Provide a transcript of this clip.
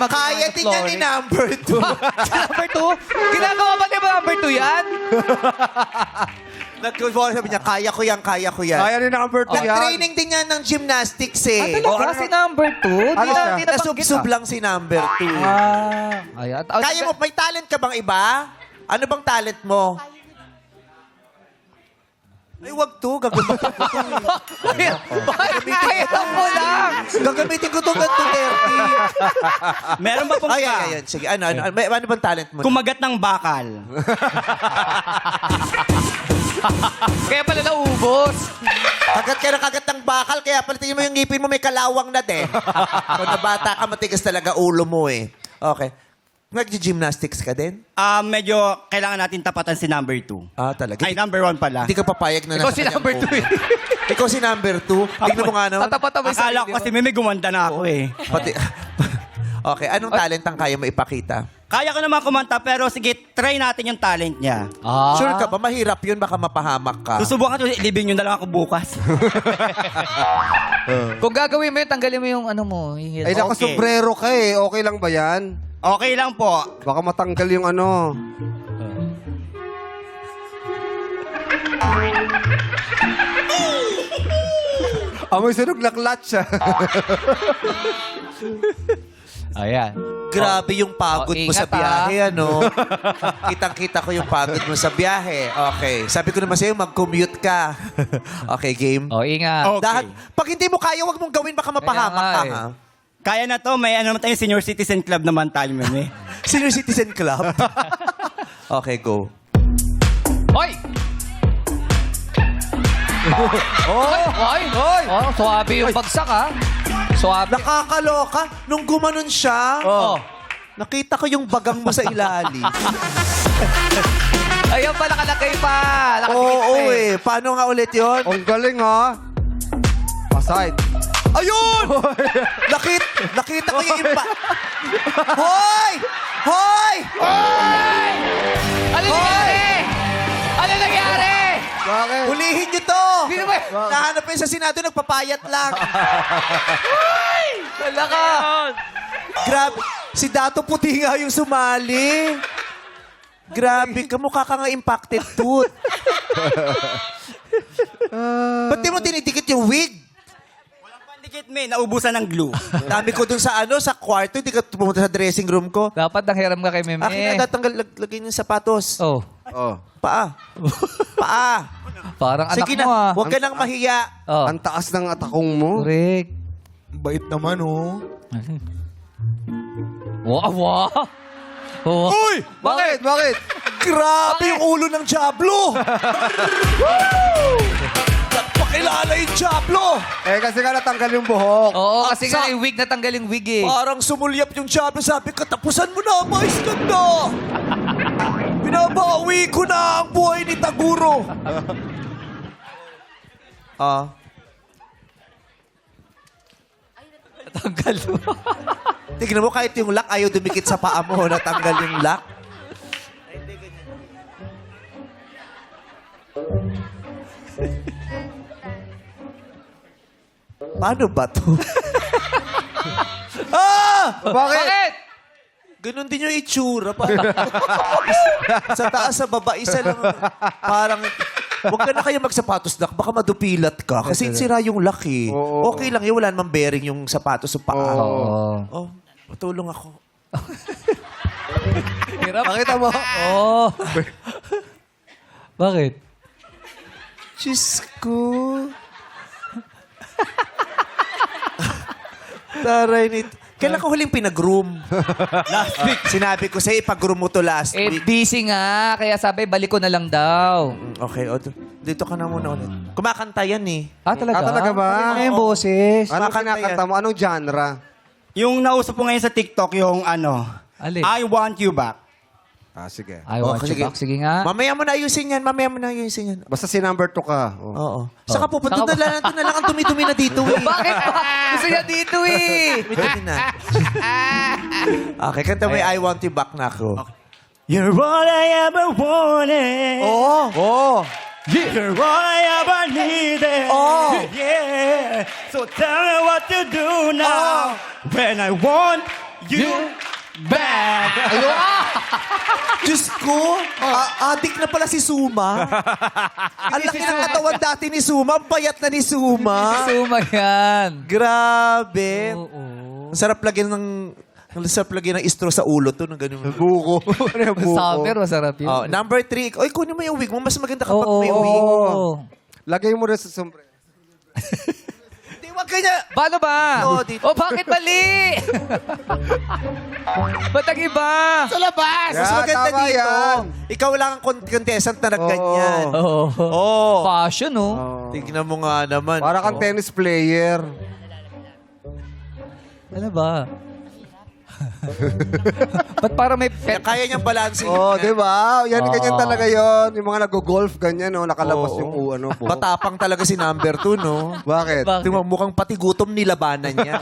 maging Kaya din yan ni number 2. number 2? Ginagawa ba ni number 2 yan? Sabi niya, kaya ko yan. Kaya rin number 2 yan. Nag-training din yan ng gymnastics eh. Talaga si number 2? Ano siya? Nasubsob lang si number 2. Ayan. Kaya mo, may talent ka bang iba? Ano bang talent mo? Ay, wag to. Gagamitin ko to. Kaya mo lang. Gagamitin ko to ganito, 30. Meron ba pong Ay, iba? ay. Sige, ano bang talent mo? Kumagat ng bakal. Kaya pala naubos. Kagat ng bakal, kaya pala tingin mo yung ngipin mo may kalawang na de. Kung nabata ka, matigas talaga ulo mo eh. Okay. Nag-gymnastics ka din? Medyo kailangan natin tapatan si number 2. Talaga? Ay, number 1 pala. Hindi ka papayag na Ikaw nasa si kanyang number 2 ulo. eh. Ikaw si number 2? Tignan mo nga naman. Tatapat mo yung Akala sarili ko mo. kasi may gumanda na ako eh. Pati, okay, anong talent ang kaya mo ipakita? Kaya ko naman kumanta pero sige, try natin yung talent niya. Sure ka ba? Mahirap yun, baka mapahamak ka. Susubukan ko, libing nyo na lang ako bukas. Kung gagawin mo yun, tanggalin mo yung ano mo. Yung heels. Ay, nakasombrero ka eh. Okay lang ba yan? Okay lang po. Baka matanggal yung ano. Amoy sunog na clutch ah. Ayan. Grabe yung pagod mo sa ingat, biyahe, ano? Kitang-kita ko yung pagod mo sa biyahe. Okay. Sabi ko naman sa'yo, mag-commute ka. Okay, game? O, ingat. Okay. Pag hindi mo kaya, wag mong gawin, baka mapahamak Kaya ka, nga eh. ha? Kaya na to, may ano naman tayo, senior citizen club naman tayo, man eh. Senior Citizen Club. Okay, go. Hoy! Hoy! Oh, suwabe yung bagsak, ha? Suwabe. Nakakaloka. Nung gumanon siya, Oh. nakita ko yung bagang mo sa ilalim. Ayun pa, nakalagay pa. Oo, eh. Paano nga ulit yun? Ang galing ha. Aside. Ayun! Nakita ko yung iba. Hoy! Hoy! Ano nangyari? Ano nangyari? Bakit? Hulihin niyo to! Sino ba? Nahanap yun sa Senado, nagpapayat lang. Wala ka. Grabe. Si Dato Puti nga yung sumali. Grabe ka, mukha ka nga impacted tooth. Ba't di mo tinidikit yung wig? Pandikit me, naubusan ng glue. Dami ko dun sa sa kwarto, hindi ka pumunta sa dressing room ko. Dapat nanghiram ka kay Meme. Akin na tatanggal, lagyan yung sapatos. Oh. Oh. Paa. Paa. Parang anak Sige mo, na, ah. huwag ka nang mahiya. Oh. Ang taas ng atakong mo. Correct. Bait naman, oh. Wow, wow. Oh. Uy! Bakit? Bakit? Grabe yung ulo ng Diablo! Pakilala yung Diablo! Eh, kasi nga natanggal yung buhok. Oo, kasi Sa- nga yung wig natanggal yung wig eh. Parang sumulyap yung Diablo. Sabi, katapusan mo na, mais ganda! Binabawi ko na ang buhay ni Taguro. Natanggal mo. Tignan mo, kahit yung lock, ayaw dumikit sa paa mo. Natanggal yung lock. Paano ba to? Bakit? Ganon din yung itsura. Parang, sa taas, sa baba, isa lang. Parang, huwag ka na kayo magsapatos, Dak. Baka madupilat ka. Kasi sira yung lock eh. Oo. Okay lang yun. Wala namang bearing yung sapatos sa paa. Oo. Oh, matulong ako. Hirap. Pakita mo. Oo. Bakit? Diyos ko. Taray nito. Kailan ko huling pinag-groom? Last week. Sinabi ko sa'yo, ipag-groom mo to last Eh, week. busy nga. Kaya sabi, balik ko na lang daw. Okay, dito ka na muna ulit. Kumakanta yan eh. Ah, talaga? Ah, talaga ba? Ano yung boses? Anong Kumakanta kinakanta mo? Anong genre? Yung nauso po ngayon sa TikTok, yung Alin? I Want You Back. Ah, sige. I want you back. Sige nga. Mamaya mo na ayusin yan. Mamaya mo na ayusin yan. Basta si number 2 ka. Oh. Oo. Saka pupunta na lang ang dumi-dumi na dito eh. Bakit ba? Gusto niya dito eh. Dumi-dumi na. Okay, kanta mo yung I Want You Back na ako. You're all I ever wanted. Oo. Oh! You're all I ever needed. Oh. Yeah. So tell me what to do now. When I want you Diyos ko, adik na pala si Suma. Ang laki ng katawan dati ni Suma. Ang payat na ni Suma. Suma yan. Grabe. Oo. Ang sarap lagyan ng straw sa ulo to. Ng ganun. Buko. Ano yung buko? Summer, masarap yun. Oh, number 3. Oy, kunin mo yung wig mo. Mas maganda kapag Oo. may wig. Lagay mo rin sa sombrero. Hindi, wag kanya. Paano ba? Oo, dito. O, bakit mali? Ba't ang iba? Sa labas. Mas Yan, maganda tama dito. yan. Ikaw lang ang contestant na nagganyan. Oo. Oh. Fashion, no? Tignan mo nga naman. Para kang tennis player. Ano ba? Ba't para may Kaya niyang balansin. Oh, di ba? Yan, ganyan talaga yon. Yung mga nag-golf, ganyan, no? Nakalabas Oo. yung buhok. Matapang talaga si number 2, no? Bakit? Bakit? Tingnan mo, mukhang pati gutom nilabanan niya.